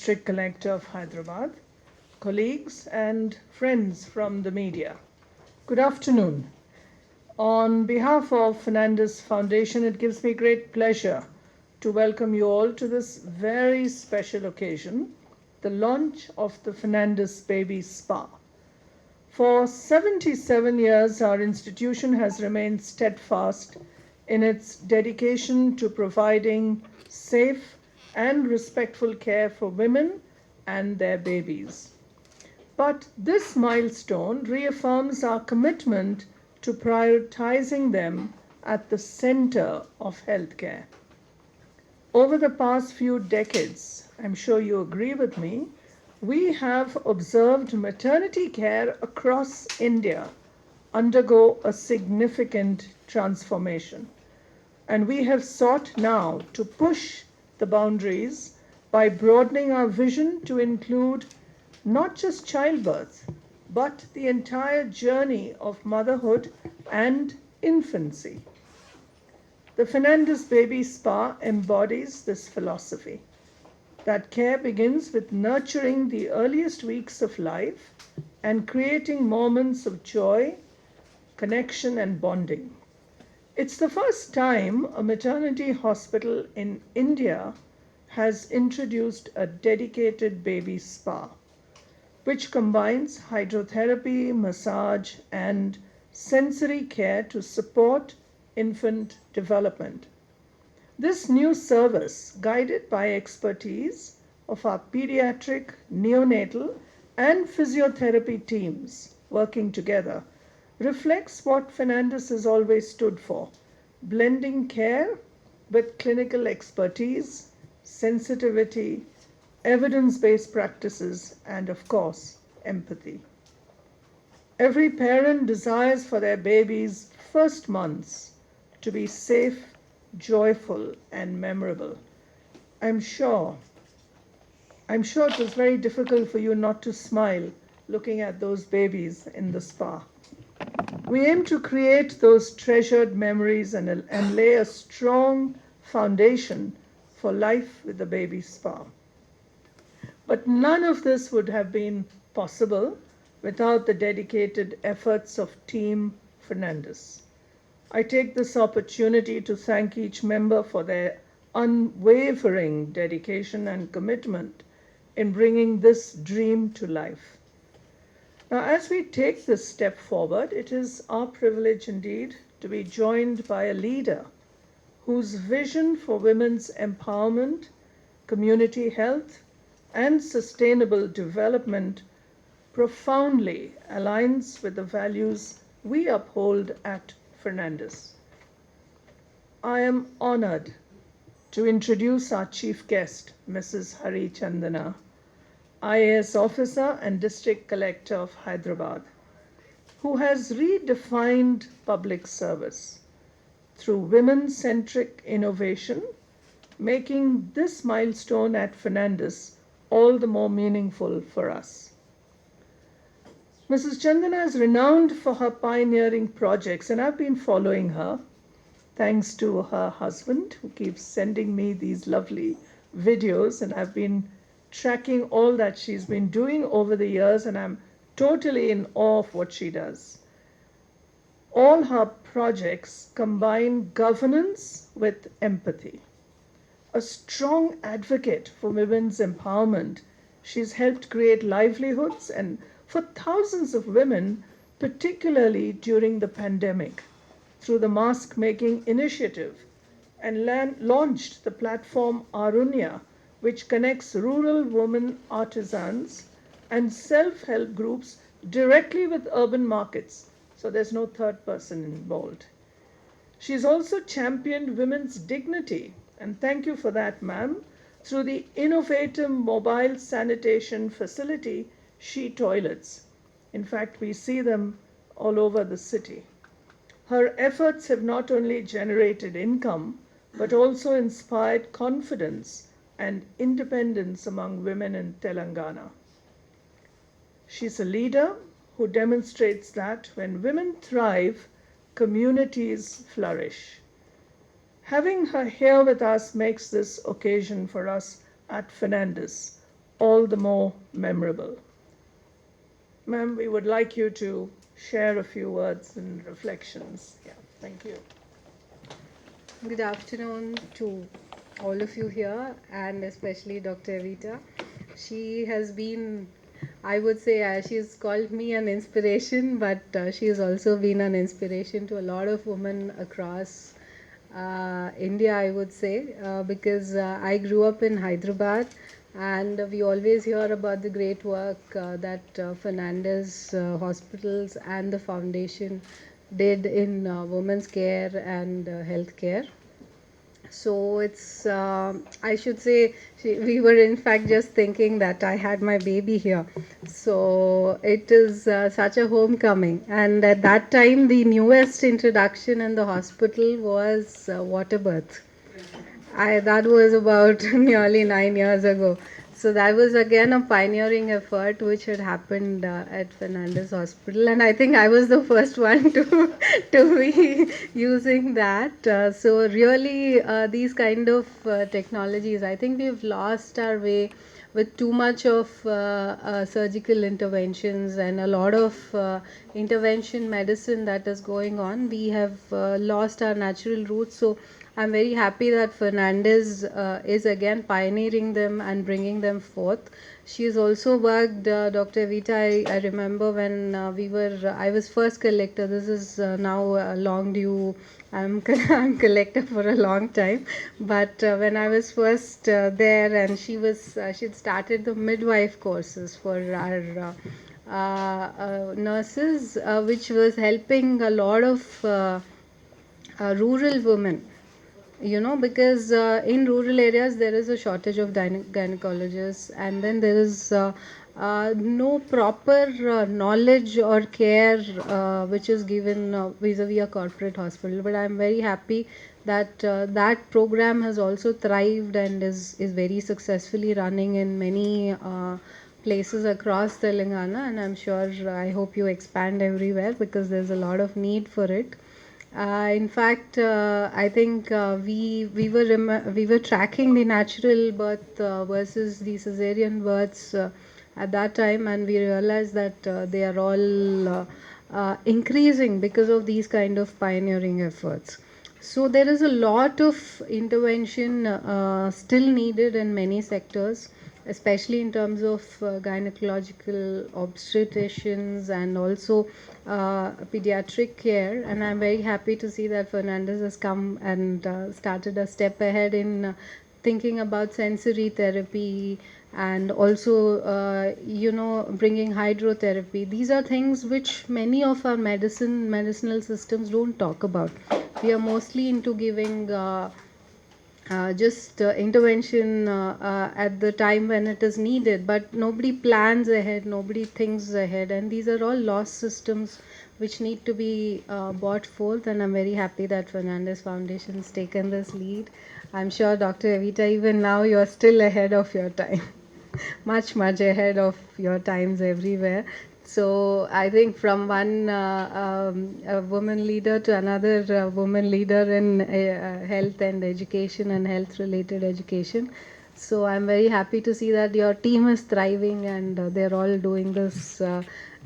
District Collector of Hyderabad, colleagues and friends from the media. Good afternoon. On behalf of Fernandez Foundation, it gives me great pleasure to welcome you all to this very special occasion, the launch of the Fernandez Baby Spa. For 77 years, our institution has remained steadfast in its dedication to providing safe and respectful care for women and their babies. But this milestone reaffirms our commitment to prioritizing them at the center of healthcare. Over the past few decades, I'm sure you agree with me, we have observed maternity care across India undergo a significant transformation. And we have sought now to push the boundaries by broadening our vision to include not just childbirth, but the entire journey of motherhood and infancy. The Fernandez Baby Spa embodies this philosophy that care begins with nurturing the earliest weeks of life and creating moments of joy, connection, and bonding. It's the first time a maternity hospital in India has introduced a dedicated baby spa, which combines hydrotherapy, massage, and sensory care to support infant development. This new service, guided by expertise of our pediatric, neonatal, and physiotherapy teams working together, reflects what Fernandez has always stood for: blending care with clinical expertise, sensitivity, evidence-based practices, and of course, empathy. Every parent desires for their baby's first months to be safe, joyful, and memorable. I'm sure it was very difficult for you not to smile looking at those babies in the spa. We aim to create those treasured memories and lay a strong foundation for life with the baby spa. But none of this would have been possible without the dedicated efforts of Team Fernandez. I take this opportunity to thank each member for their unwavering dedication and commitment in bringing this dream to life. Now, as we take this step forward, it is our privilege indeed to be joined by a leader whose vision for women's empowerment, community health, and sustainable development profoundly aligns with the values we uphold at Fernandez. I am honored to introduce our chief guest, Mrs. Chandana IAS officer and District Collector of Hyderabad, who has redefined public service through women-centric innovation, making this milestone at Fernandez all the more meaningful for us. Mrs. Chandana is renowned for her pioneering projects, and I've been following her thanks to her husband, who keeps sending me these lovely videos, and I've been tracking all that she's been doing over the years, and I'm totally in awe of what she does. All her projects combine governance with empathy. A strong advocate for women's empowerment, she's helped create livelihoods and for thousands of women, particularly during the pandemic, through the mask-making initiative, and launched the platform Arunya, which connects rural women artisans and self-help groups directly with urban markets, so there's no third person involved. She's also championed women's dignity, and thank you for that, ma'am, through the innovative mobile sanitation facility, She Toilets. In fact, we see them all over the city. Her efforts have not only generated income, but also inspired confidence and independence among women in Telangana. She's a leader who demonstrates that when women thrive, communities flourish. Having her here with us makes this occasion for us at Fernandez all the more memorable. Ma'am, we would like you to share a few words and reflections. Yeah, thank you. Good afternoon to all of you here, and especially Dr. Evita. She has been, I would say, she's called me an inspiration, but she has also been an inspiration to a lot of women across India, I would say, because I grew up in Hyderabad, and we always hear about the great work that Fernandez hospitals and the foundation did in women's care and health care. So it's, I should say, we were in fact just thinking that I had my baby here. So it is such a homecoming. And at that time, the newest introduction in the hospital was water birth. That was about nearly 9 years ago. So that was again a pioneering effort which had happened at Fernandez Hospital, and I think I was the first one to be using that. So really, these kind of technologies, I think we've lost our way with too much of surgical interventions and a lot of intervention medicine that is going on. We have lost our natural roots. So I'm very happy that Fernandez is again pioneering them and bringing them forth. She has also worked, Dr. Vita. I remember when I was first collector. This is now long due. I'm collector for a long time. But when I was first there, and she'd started the midwife courses for our nurses, which was helping a lot of rural women, because in rural areas there is a shortage of gynecologists, and then there is no proper knowledge or care which is given vis-a-vis a corporate hospital. But I'm very happy that that program has also thrived and is very successfully running in many places across Telangana, and I'm sure, I hope you expand everywhere because there's a lot of need for it. In fact, I think we were tracking the natural birth versus the cesarean births at that time, and we realized that they are all increasing because of these kind of pioneering efforts. So there is a lot of intervention still needed in many sectors, especially in terms of gynecological obstetricians and also pediatric care. And I'm very happy to see that Fernandez has come and started a step ahead in thinking about sensory therapy, and also bringing hydrotherapy. These are things which many of our medicinal systems don't talk about. We are mostly into giving just intervention at the time when it is needed, but nobody plans ahead, nobody thinks ahead, and these are all lost systems which need to be brought forth. And I'm very happy that Fernandez Foundation has taken this lead. I'm sure, Dr. Evita, even now you're still ahead of your time. Much ahead of your times everywhere. So I think from one a woman leader to another woman leader in health and education and health related education. So I'm very happy to see that your team is thriving and they're all doing this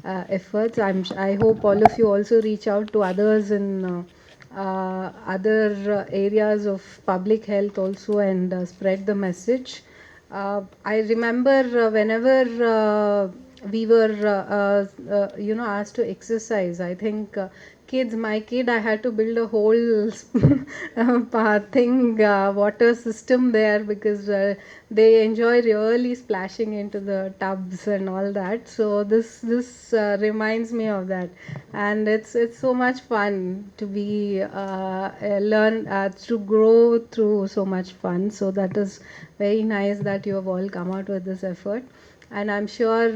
efforts. I hope all of you also reach out to others in other areas of public health also, and spread the message. I remember whenever we were, asked to exercise. I think my kid, I had to build a whole water system there, because they enjoy really splashing into the tubs and all that. So this reminds me of that, and it's so much fun to be learn to grow through so much fun. So that is very nice that you have all come out with this effort, and I'm sure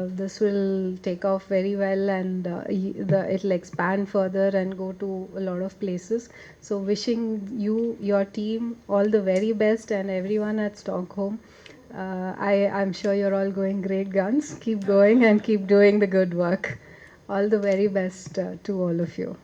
this will take off very well, and it'll expand further and go to a lot of places. So wishing you, your team, all the very best, and everyone at Stockholm. I'm sure you're all going great guns. Keep going and keep doing the good work. All the very best to all of you.